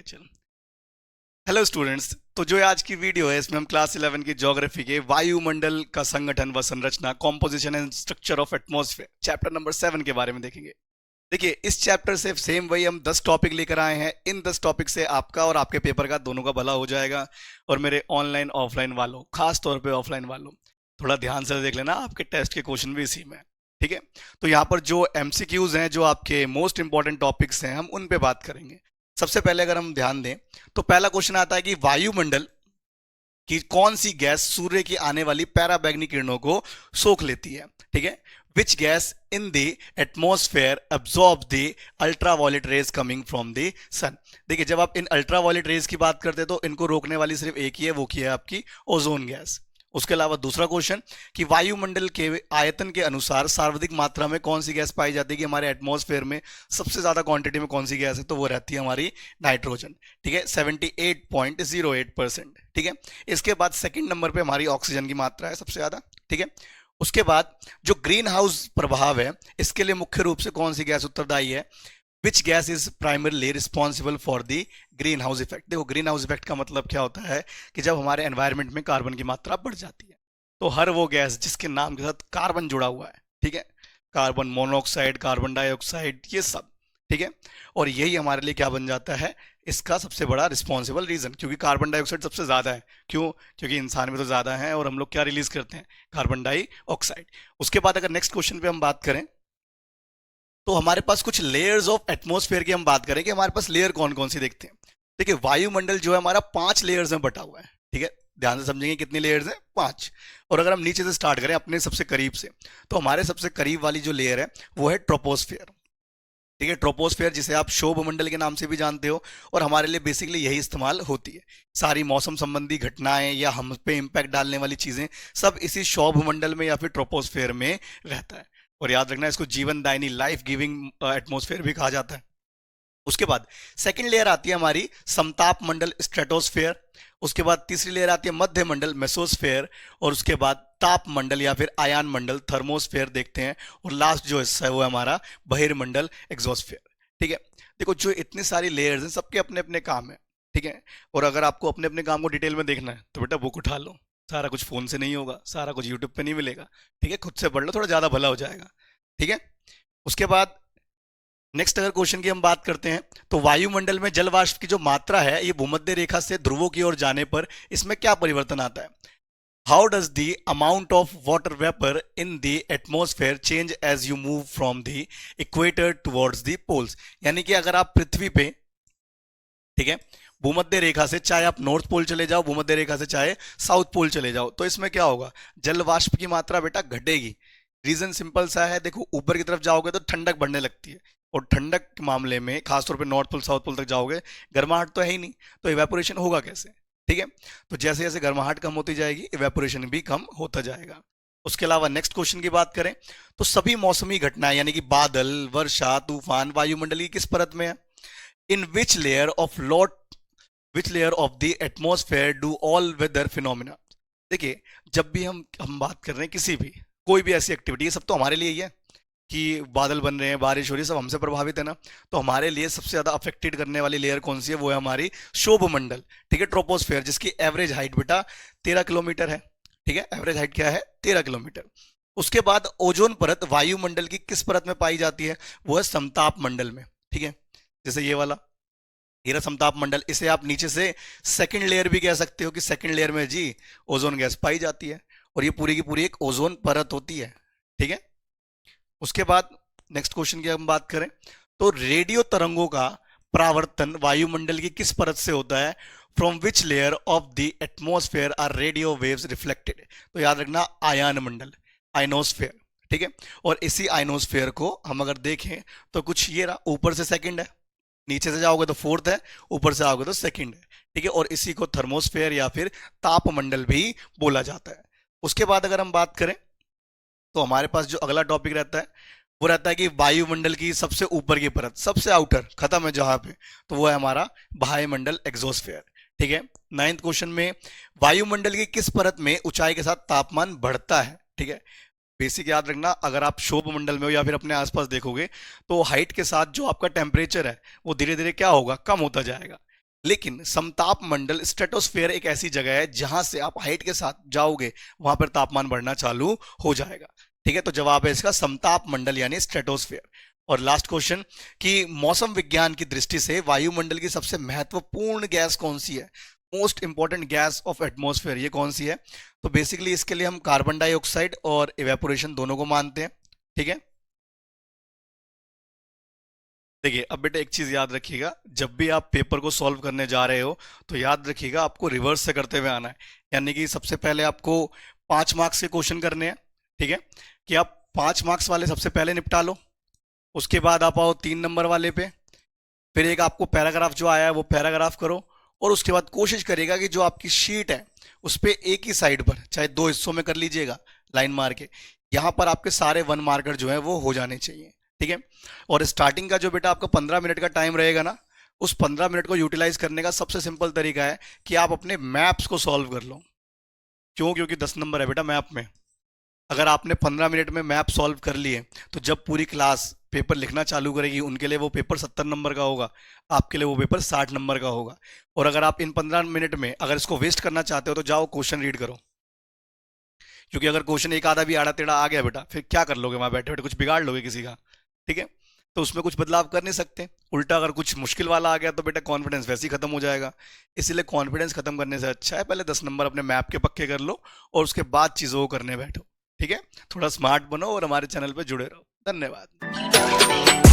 चलो। Hello students, तो जो आज की वीडियो है इसमें हम क्लास 11 की ज्योग्राफी के वायुमंडल का संगठन व संरचना, composition and structure of atmosphere, chapter number 7 के बारे में देखेंगे। देखिए, इस चैप्टर से सेम वही हम 10 टॉपिक लेकर आए हैं। इन 10 टॉपिक से आपका और आपके पेपर का दोनों का भला हो जाएगा। और मेरे ऑनलाइन ऑफलाइन वालों, खास तौर पे ऑफलाइन वालों, थोड़ा ध्यान से देख लेना, आपके टेस्ट के क्वेश्चन भी इसी में है। ठीक है, तो यहाँ पर जो एमसीक्यूज हैं, जो आपके मोस्ट इंपॉर्टेंट टॉपिक्स हैं, हम उन पे बात करेंगे। सबसे पहले अगर हम ध्यान दें तो पहला क्वेश्चन आता है कि वायुमंडल कि कौन सी गैस सूर्य की आने वाली पैराबैंगनी किरणों को सोख लेती है। ठीक है, which gas in the atmosphere absorb the ultraviolet rays coming from the sun. देखिए, जब आप इन अल्ट्रावायलेट रेज की बात करते हैं तो इनको रोकने वाली सिर्फ एक ही है, वो की है आपकी ओजोन गैस। उसके अलावा दूसरा क्वेश्चन कि वायुमंडल के आयतन के अनुसार सर्वाधिक मात्रा में कौन सी गैस पाई जाती है, कि हमारे एटमॉस्फेयर में सबसे ज्यादा क्वांटिटी में कौन सी गैस है, तो वो रहती है हमारी नाइट्रोजन। ठीक है, 78.08%। ठीक है, इसके बाद सेकंड नंबर पे हमारी ऑक्सीजन की मात्रा है सबसे ज्यादा। ठीक है, उसके बाद जो ग्रीन हाउस प्रभाव है, इसके लिए मुख्य रूप से कौन सी गैस उत्तरदायी है, which gas is primarily responsible for the green house effect. देखो, ग्रीन हाउस इफेक्ट का मतलब क्या होता है कि जब हमारे एनवायरनमेंट में कार्बन की मात्रा बढ़ जाती है, तो हर वो गैस जिसके नाम के साथ कार्बन जुड़ा हुआ है, ठीक है, कार्बन मोनोऑक्साइड, कार्बन डाइऑक्साइड, ये सब, ठीक है, और यही हमारे लिए क्या बन जाता है, इसका सबसे बड़ा रिस्पॉन्सिबल रीजन, क्योंकि कार्बन डाइऑक्साइड सबसे ज्यादा है। क्यों? क्योंकि इंसान में तो ज्यादा है और हम लोग क्या रिलीज करते हैं, कार्बन डाइऑक्साइड। उसके बाद अगर नेक्स्ट क्वेश्चन पे हम बात करें तो हमारे पास कुछ लेयर्स ऑफ एटमॉस्फेयर की हम बात करें कि हमारे पास लेयर कौन कौन सी देखते हैं। देखिए, वायुमंडल जो है हमारा 5 लेयर्स में बटा हुआ है। ठीक है, ध्यान से समझेंगे कितनी लेयर्स हैं, 5। और अगर हम नीचे से स्टार्ट करें अपने सबसे करीब से, तो हमारे सबसे करीब वाली जो लेयर है वो है ट्रोपोस्फेयर। ठीक है, ट्रोपोस्फेयर जिसे आप शोभ मंडल के नाम से भी जानते हो, और हमारे लिए बेसिकली यही इस्तेमाल होती है। सारी मौसम संबंधी घटनाएं या हम पे इंपैक्ट डालने वाली चीजें सब इसी शोभ मंडल में या फिर ट्रोपोस्फेयर में रहता है। और याद रखना, इसको जीवनदायिनी, लाइफ गिविंग एटमॉस्फेयर भी कहा जाता है। उसके बाद सेकंड लेयर आती है हमारी समताप मंडल, स्ट्रेटोस्फेयर। उसके बाद तीसरी लेयर आती है मध्य मंडल, मेसोस्फेयर। और उसके बाद ताप मंडल या फिर आयान मंडल, थर्मोस्फेयर देखते हैं। और लास्ट जो हिस्सा है वो है हमारा बहिर्मंडल, एक्सोस्फेयर। ठीक है, देखो, जो इतनी सारी लेयर्स हैं सबके अपने अपने काम है। ठीक है, और अगर आपको अपने अपने काम को डिटेल में देखना है तो बेटा बुक उठा लो। सारा कुछ फोन से नहीं होगा, सारा कुछ यूट्यूब पे नहीं मिलेगा। ठीक है, खुद से पढ़ लो, थोड़ा ज्यादा भला हो जाएगा। ठीक है, उसके बाद नेक्स्ट अगर क्वेश्चन की हम बात करते हैं तो वायुमंडल में जल वाष्प की जो मात्रा है, ये भूमध्य रेखा से ध्रुवों की ओर जाने पर इसमें क्या परिवर्तन आता है। How does the amount of water vapour in the atmosphere change as you move from the equator towards the poles. यानी कि अगर आप पृथ्वी पे, ठीक है, भूमध्य रेखा से चाहे आप नॉर्थ पोल चले जाओ, भूमध्य रेखा से चाहे साउथ पोल चले जाओ, तो इसमें क्या होगा, जल वाष्प की मात्रा बेटा घटेगी। रीजन सिंपल सा है, देखो, ऊपर की तरफ जाओगे तो ठंडक बढ़ने लगती है, और ठंडक के मामले में खासतौर पे नॉर्थ पोल साउथ पोल तक जाओगे, गर्माहट तो है ही नहीं, तो इवेपोरेशन होगा कैसे। ठीक है, तो जैसे जैसे गर्माहट कम होती जाएगी, इवेपोरेशन भी कम होता जाएगा। उसके अलावा नेक्स्ट क्वेश्चन की बात करें तो सभी मौसमी घटनाएं यानी कि बादल, वर्षा, तूफान वायुमंडल की किस परत में है, in which layer of lot, which layer of the atmosphere do all weather phenomena. देखिए, जब भी हम बात कर रहे हैं किसी भी, कोई भी ऐसी एक्टिविटी, ये सब तो हमारे लिए ही है कि बादल बन रहे हैं, बारिश हो रही है, सब हमसे प्रभावित है ना। तो हमारे लिए सबसे ज्यादा अफेक्टेड करने वाली लेयर कौन सी है, वो है हमारी शोभ मंडल। ठीक है, ट्रोपोस्फेयर, जिसकी एवरेज हाइट बेटा 13 किलोमीटर है। ठीक है, एवरेज हाइट क्या है, 13 किलोमीटर। उसके बाद ओजोन परत वायुमंडल की किस परत में पाई जाती है, वो है समताप मंडल में। ठीक है, जैसे ये वाला, ये रहा समताप मंडल। इसे आप नीचे से सेकंड लेयर भी कह सकते हो कि सेकंड लेयर में जी ओजोन गैस पाई जाती है, और ये पूरी की पूरी एक ओजोन परत होती है। ठीक है, उसके बाद नेक्स्ट क्वेश्चन की हम बात करें तो रेडियो तरंगों का परावर्तन वायुमंडल की किस परत से होता है, from which layer of the atmosphere are radio waves reflected. तो याद रखना, आयान मंडल, आइनोस्फेयर। ठीक है, और इसी आइनोस्फेयर को हम अगर देखें तो कुछ ये रहा, ऊपर से सेकंड है, नीचे से जाओगे तो फोर्थ है, ऊपर से आओगे तो सेकंड है। ठीक है, और इसी को थर्मोस्फेयर या फिर तापमंडल भी बोला जाता है। उसके बाद अगर हम बात करें तो हमारे पास जो अगला टॉपिक रहता है वो रहता है कि वायुमंडल की सबसे ऊपर की परत, सबसे आउटर खत्म है जहां पे, तो वो है हमारा बाह्यमंडल, एक्सोस्फेयर। ठीक है, 9th क्वेश्चन में वायुमंडल की किस परत में ऊंचाई के साथ तापमान बढ़ता है। ठीक है, बेसिक याद रखना, अगर आप शोभ मंडल में हो या फिर अपने आसपास देखोगे तो हाइट के साथ जो आपका टेम्परेचर है वो धीरे धीरे क्या होगा, कम होता जाएगा। लेकिन समताप मंडल स्ट्रेटोस्फेयर एक ऐसी जगह है जहां से आप हाइट के साथ जाओगे वहां पर तापमान बढ़ना चालू हो जाएगा। ठीक है, तो जवाब है इसका समताप मंडल यानी स्ट्रेटोस्फेयर। और लास्ट क्वेश्चन कि मौसम विज्ञान की दृष्टि से वायुमंडल की सबसे महत्वपूर्ण गैस कौन सी है, most important gas off atmosphere, ये कौन सी है? तो बेसिकली इसके लिए हम कार्बन डाइऑक्साइड और इवेपोरेशन दोनों को मानते हैं। ठीक है, देखिए अब बेटा एक चीज याद रखिएगा, जब भी आप पेपर को सॉल्व करने जा रहे हो तो याद रखिएगा आपको रिवर्स से करते हुए आना है। यानी कि सबसे पहले आपको 5 मार्क्स के क्वेश्चन करने हैं। ठीक है, कि आप 5 मार्क्स वाले सबसे पहले निपटा लो, उसके बाद आप आओ 3 नंबर वाले पे, फिर एक आपको पैराग्राफ जो आया है वो पैराग्राफ करो, और उसके बाद कोशिश करिएगा कि जो आपकी शीट है उस पर एक ही साइड पर, चाहे 2 हिस्सों में कर लीजिएगा लाइन मार के, यहाँ पर आपके सारे 1 मार्कर जो है वो हो जाने चाहिए। ठीक है, और स्टार्टिंग का जो बेटा आपका 15 मिनट का टाइम रहेगा ना, उस 15 मिनट को यूटिलाइज करने का सबसे सिंपल तरीका है कि आप अपने मैप्स को सॉल्व कर लो। क्यों? क्योंकि 10 नंबर है बेटा मैप में। अगर आपने 15 मिनट में मैप सॉल्व कर लिए तो जब पूरी क्लास पेपर लिखना चालू करेगी उनके लिए वो पेपर 70 नंबर का होगा, आपके लिए वो पेपर 60 नंबर का होगा। और अगर आप इन 15 मिनट में अगर इसको वेस्ट करना चाहते हो तो जाओ क्वेश्चन रीड करो, क्योंकि अगर क्वेश्चन एक आधा भी आड़ा टेढ़ा आ गया बेटा फिर क्या कर लोगे वहां बैठे बैठे, कुछ बिगाड़ लोगे किसी का। ठीक है, तो उसमें कुछ बदलाव कर नहीं सकते। उल्टा अगर कुछ मुश्किल वाला आ गया तो बेटा कॉन्फिडेंस वैसे ही खत्म हो जाएगा। इसीलिए कॉन्फिडेंस खत्म करने से अच्छा है पहले 10 नंबर अपने मैप के पक्के कर लो और उसके बाद चीज़ों को करने बैठो। ठीक है, थोड़ा स्मार्ट बनो और हमारे चैनल पर जुड़े रहो। धन्यवाद।